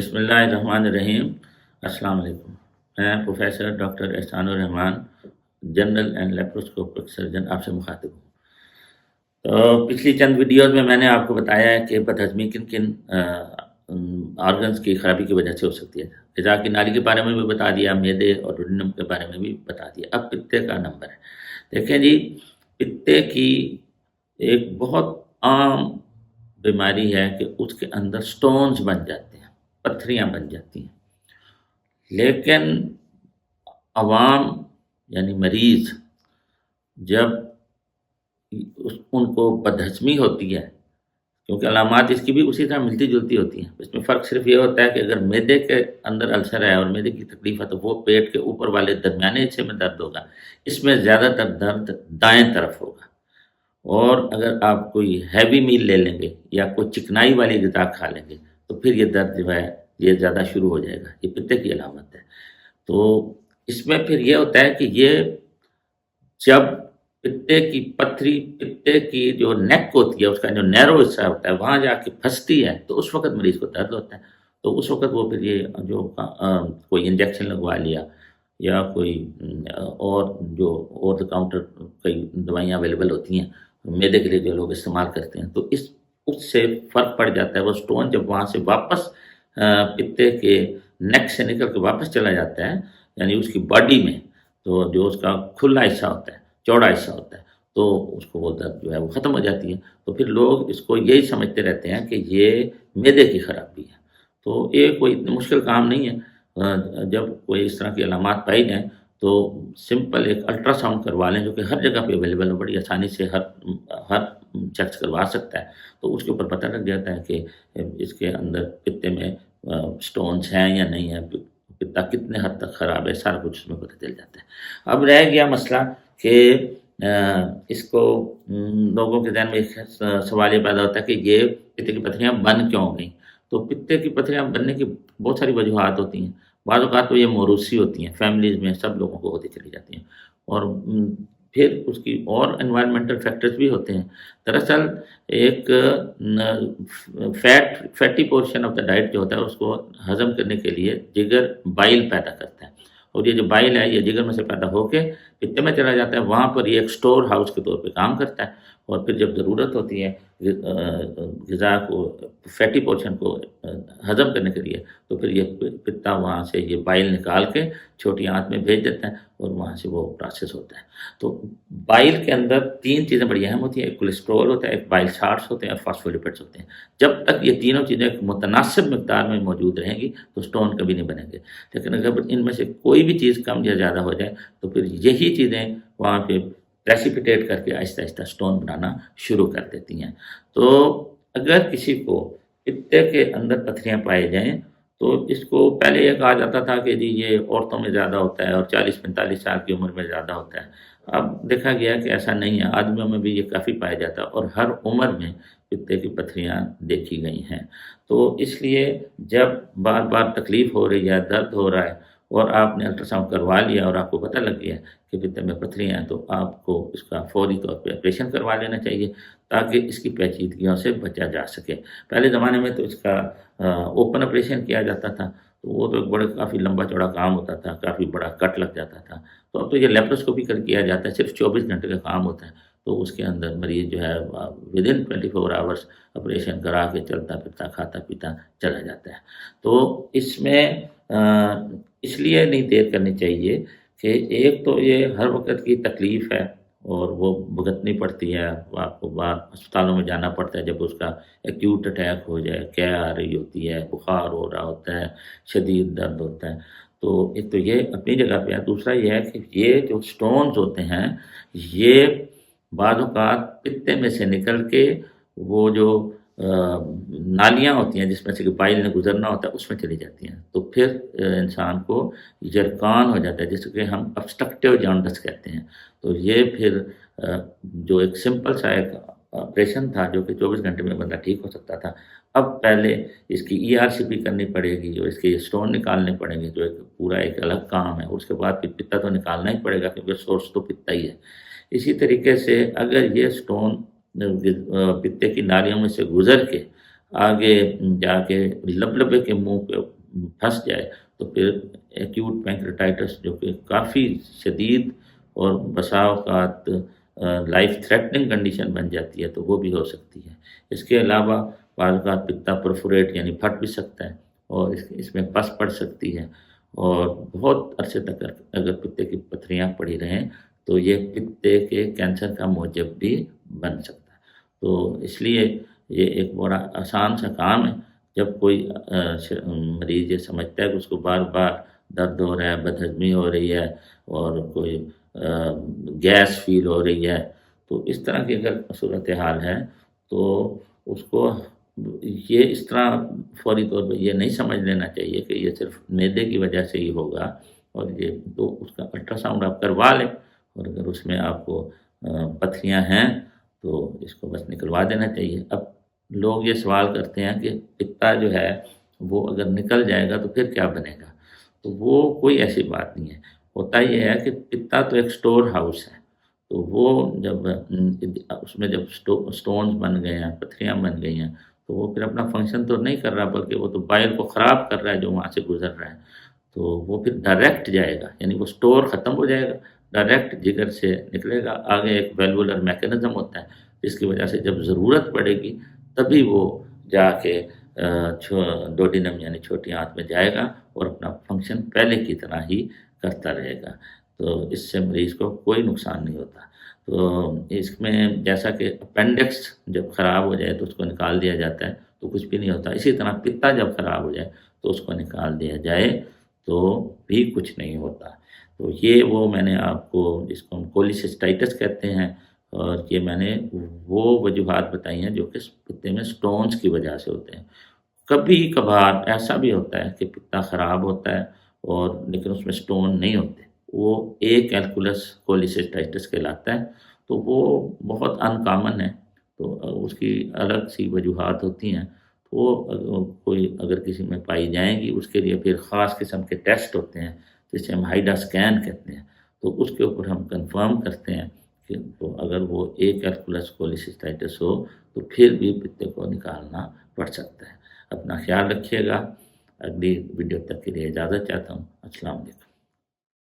بسم اللہ الرحمن الرحیم۔ السلام علیکم۔ میں professor doctor Ehsan ur-Rehman, general and laparoscopic surgeon آپ سے مخاطب ہوں۔ تو پچھلی چند ویڈیوز میں نے آپ کو بتایا ہے کہ بدہضمی کن کن آرگنز کی خرابی کی وجہ سے ہو سکتی ہے۔ غذا کی نالی کے بارے میں بھی بتا دیا، معدے اور ڈوڈینم کے بارے میں بھی بتا دیا۔ اب پتے کا نمبر ہے۔ دیکھیں جی، پتے کی ایک بہت عام بیماری ہے کہ اس کے اندر سٹونز بن جاتے ہیں، پتھریاں بن جاتی ہیں۔ لیکن عوام یعنی مریض جب ان کو بدہضمی ہوتی ہے، کیونکہ علامات اس کی بھی اسی طرح ملتی جلتی ہوتی ہیں، اس میں فرق صرف یہ ہوتا ہے کہ اگر معدے کے اندر السر ہے اور معدے کی تکلیف ہے تو وہ پیٹ کے اوپر والے درمیانے حصے میں درد ہوگا، اس میں زیادہ تر درد دائیں طرف ہوگا۔ اور اگر آپ کوئی ہیوی میل لے لیں گے یا کوئی چکنائی والی غذا کھا لیں گے تو پھر یہ درد جو ہے یہ زیادہ شروع ہو جائے گا۔ یہ پتے کی علامت ہے۔ تو اس میں پھر یہ ہوتا ہے کہ یہ جب پتے کی پتھری، پتے کی جو نیک ہوتی ہے، اس کا جو نیرو حصہ ہوتا ہے، وہاں جا کے پھنستی ہے تو اس وقت مریض کو درد ہوتا ہے۔ تو اس وقت وہ پھر یہ جو کوئی انجیکشن لگوا لیا یا کوئی اور جو اوور دا کاؤنٹر کئی دوائیاں اویلیبل ہوتی ہیں معدے کے لیے جو لوگ استعمال کرتے ہیں، تو اس سے فرق پڑ جاتا ہے۔ وہ سٹون جب وہاں سے واپس پتے کے نیک سے نکل کے واپس چلا جاتا ہے، یعنی اس کی باڈی میں، تو جو اس کا کھلا حصہ ہوتا ہے، چوڑا حصہ ہوتا ہے، تو اس کو وہ درد جو ہے وہ ختم ہو جاتی ہے۔ تو پھر لوگ اس کو یہی سمجھتے رہتے ہیں کہ یہ معدے کی خرابی ہے۔ تو یہ کوئی اتنی مشکل کام نہیں ہے۔ جب کوئی اس طرح کی علامات پائی جائیں تو سمپل ایک الٹرا ساؤنڈ کروا لیں، جو کہ ہر جگہ پہ اویلیبل ہے، بڑی آسانی سے ہر شخص کروا سکتا ہے۔ تو اس کے اوپر پتہ لگ جاتا ہے کہ اس کے اندر پتے میں سٹونز ہیں یا نہیں ہیں، پتا کتنے حد تک خراب ہے، سارا کچھ اس میں پتہ چل جاتا ہے۔ اب رہ گیا مسئلہ کہ اس کو لوگوں کے ذہن میں ایک سوال یہ پیدا ہوتا ہے کہ یہ پتے کی پتھریاں بن کیوں گئیں؟ تو پتے کی پتھریاں بننے کی بہت ساری وجوہات ہوتی ہیں۔ بعض اوقات تو یہ موروثی ہوتی ہیں، فیملیز میں سب لوگوں کو ہوتی چلی جاتی ہیں، اور پھر اس کی اور انوائرمنٹل فیکٹرز بھی ہوتے ہیں۔ دراصل ایک fatty portion of the diet جو ہوتا ہے اس کو ہضم کرنے کے لیے جگر بائل پیدا کرتا ہے، اور یہ جو بائل ہے یہ جگر میں سے پیدا ہو کے پتے میں چلا جاتا ہے، وہاں پر یہ ایک سٹور ہاؤس کے طور پہ کام کرتا ہے، اور پھر جب ضرورت ہوتی ہے غذا کو، فیٹی پورشن کو ہضم کرنے کے لیے، تو پھر یہ پتا وہاں سے یہ بائل نکال کے چھوٹی آنت میں بھیج دیتا ہے اور وہاں سے وہ پروسیس ہوتا ہے۔ تو بائل کے اندر تین چیزیں بڑی اہم ہوتی ہیں، ایک کولیسٹرول ہوتا ہے، ایک بائل سالٹس ہوتے ہیں، اور فاسفولیپڈس ہوتے ہیں۔ جب تک یہ تینوں چیزیں ایک متناسب مقدار میں موجود رہیں گی تو سٹون کبھی نہیں بنیں گے، لیکن اگر ان میں سے کوئی بھی چیز کم یا زیادہ ہو جائے تو پھر یہی چیزیں وہاں پہ پریسیپیٹیٹ کر کے آہستہ آہستہ سٹون بنانا شروع کر دیتی ہیں۔ تو اگر کسی کو پتے کے اندر پتھریاں پائے جائیں تو اس کو پہلے یہ کہا جاتا تھا کہ جی یہ عورتوں میں زیادہ ہوتا ہے اور 40-45 سال کی عمر میں زیادہ ہوتا ہے۔ اب دیکھا گیا کہ ایسا نہیں ہے، آدمیوں میں بھی یہ کافی پایا جاتا ہے، اور ہر عمر میں پتے کی پتھریاں دیکھی گئی ہیں۔ تو اس لیے جب بار بار تکلیف ہو رہی ہے، درد ہو رہا ہے، اور آپ نے الٹرا ساؤنڈ کروا لیا اور آپ کو پتہ لگ گیا کہ پتے میں پتھریاں ہیں، تو آپ کو اس کا فوری طور پہ آپریشن کروا لینا چاہیے تاکہ اس کی پیچیدگیوں سے بچا جا سکے۔ پہلے زمانے میں تو اس کا اوپن آپریشن کیا جاتا تھا، تو وہ تو ایک بڑے کافی لمبا چوڑا کام ہوتا تھا، کافی بڑا کٹ لگ جاتا تھا۔ تو اب تو یہ لیپروسکوپی کر کیا جاتا ہے، صرف 24 گھنٹے کا کام ہوتا ہے، تو اس کے اندر مریض جو ہے ودن 24 آورس آپریشن کرا کے چلتا پھرتا کھاتا پیتا چلا جاتا ہے۔ تو اس میں اس لیے نہیں دیر کرنی چاہیے کہ ایک تو یہ ہر وقت کی تکلیف ہے اور وہ بھگتنی پڑتی ہے، آپ کو بعد اسپتالوں میں جانا پڑتا ہے جب اس کا ایکیوٹ اٹیک ہو جائے، کیا آ رہی ہوتی ہے، بخار ہو رہا ہوتا ہے، شدید درد ہوتا ہے۔ تو ایک تو یہ اپنی جگہ پہ ہے، دوسرا یہ ہے کہ یہ جو سٹونز ہوتے ہیں یہ بعض اوقات پتے میں سے نکل کے وہ جو نالیاں ہوتی ہیں جس میں سے کہ بائل نے گزرنا ہوتا ہے اس میں چلی جاتی ہیں، تو پھر انسان کو یرقان ہو جاتا ہے، جس کو کہ ہم ابسٹرکٹیو جانڈس کہتے ہیں۔ تو یہ پھر جو ایک سمپل سا ایک آپریشن تھا جو کہ 24 گھنٹے میں بندہ ٹھیک ہو سکتا تھا، اب پہلے اس کی ERCP کرنی پڑے گی، جو اس کے سٹون نکالنے پڑیں گے، جو ایک پورا ایک الگ کام ہے، اس کے بعد پھر پتا تو نکالنا ہی پڑے گا کیونکہ سورس تو پتا ہی ہے۔ اسی طریقے سے اگر یہ سٹون پتے کی نالیوں میں سے گزر کے آگے جا کے لبلبے کے منہ پہ پھنس جائے تو پھر ایکیوٹ پینکریٹائٹس جو کہ کافی شدید اور بسا اوقات لائف تھریٹننگ کنڈیشن بن جاتی ہے تو وہ بھی ہو سکتی ہے۔ اس کے علاوہ بعض اوقات پتا پرفوریٹ یعنی پھٹ بھی سکتا ہے اور اس میں پس پڑ سکتی ہے، اور بہت عرصے تک اگر پتے کی پتھریاں پڑی رہیں تو یہ پتے کے کینسر کا موجب بھی بن سکتا ہے۔ تو اس لیے یہ ایک بڑا آسان سا کام ہے، جب کوئی مریض یہ سمجھتا ہے کہ اس کو بار بار درد ہو رہا ہے، بدہضمی ہو رہی ہے اور کوئی گیس فیل ہو رہی ہے، تو اس طرح کی اگر صورتحال ہے تو اس کو یہ اس طرح فوری طور پہ یہ نہیں سمجھ لینا چاہیے کہ یہ صرف معدے کی وجہ سے ہی ہوگا، اور یہ تو اس کا الٹرا ساؤنڈ آپ کروا لیں، اور اگر اس میں آپ کو پتھریاں ہیں تو اس کو بس نکلوا دینا چاہیے۔ اب لوگ یہ سوال کرتے ہیں کہ پتا جو ہے وہ اگر نکل جائے گا تو پھر کیا بنے گا؟ تو وہ کوئی ایسی بات نہیں ہے۔ ہوتا یہ ہے کہ پتا تو ایک سٹور ہاؤس ہے، تو وہ جب اس میں جب سٹونز بن گئے ہیں، پتھریاں بن گئی ہیں، تو وہ پھر اپنا فنکشن تو نہیں کر رہا، بلکہ وہ تو بائل کو خراب کر رہا ہے جو وہاں سے گزر رہا ہے، تو وہ پھر ڈائریکٹ جائے گا، یعنی وہ سٹور ختم ہو جائے گا، ڈائریکٹ جگر سے نکلے گا۔ آگے ایک ویلولر میکینزم ہوتا ہے جس کی وجہ سے جب ضرورت پڑے گی تبھی وہ جا کے ڈوڈینم یعنی چھوٹی آنت میں جائے گا اور اپنا فنکشن پہلے کی طرح ہی کرتا رہے گا، تو اس سے مریض کو کوئی نقصان نہیں ہوتا۔ تو اس میں جیسا کہ اپینڈکس جب خراب ہو جائے تو اس کو نکال دیا جاتا ہے تو کچھ بھی نہیں ہوتا، اسی طرح پتا جب خراب ہو جائے تو اس کو نکال دیا جائے تو بھی کچھ نہیں ہوتا۔ تو یہ وہ میں نے آپ کو، جس کو ہم کولیسسٹائٹس کہتے ہیں، اور یہ میں نے وہ وجوہات بتائی ہیں جو کہ پتے میں سٹونز کی وجہ سے ہوتے ہیں۔ کبھی کبھار ایسا بھی ہوتا ہے کہ پتا خراب ہوتا ہے اور لیکن اس میں سٹون نہیں ہوتے، وہ اے کیلکولس کولیسسٹائٹس کہلاتا ہے، تو وہ بہت ان کامن ہے، تو اس کی الگ سی وجوہات ہوتی ہیں، تو وہ کوئی اگر کسی میں پائی جائیں گی اس کے لیے پھر خاص قسم کے ٹیسٹ ہوتے ہیں جسے ہم ہائیڈا سکین کہتے ہیں، تو اس کے اوپر ہم کنفرم کرتے ہیں کہ تو اگر وہ اے کیلکولس کولیسسٹائٹس ہو تو پھر بھی پتے کو نکالنا پڑ سکتا ہے۔ اپنا خیال رکھیے گا۔ اگلی ویڈیو تک کے لیے اجازت چاہتا ہوں۔ السلام علیکم۔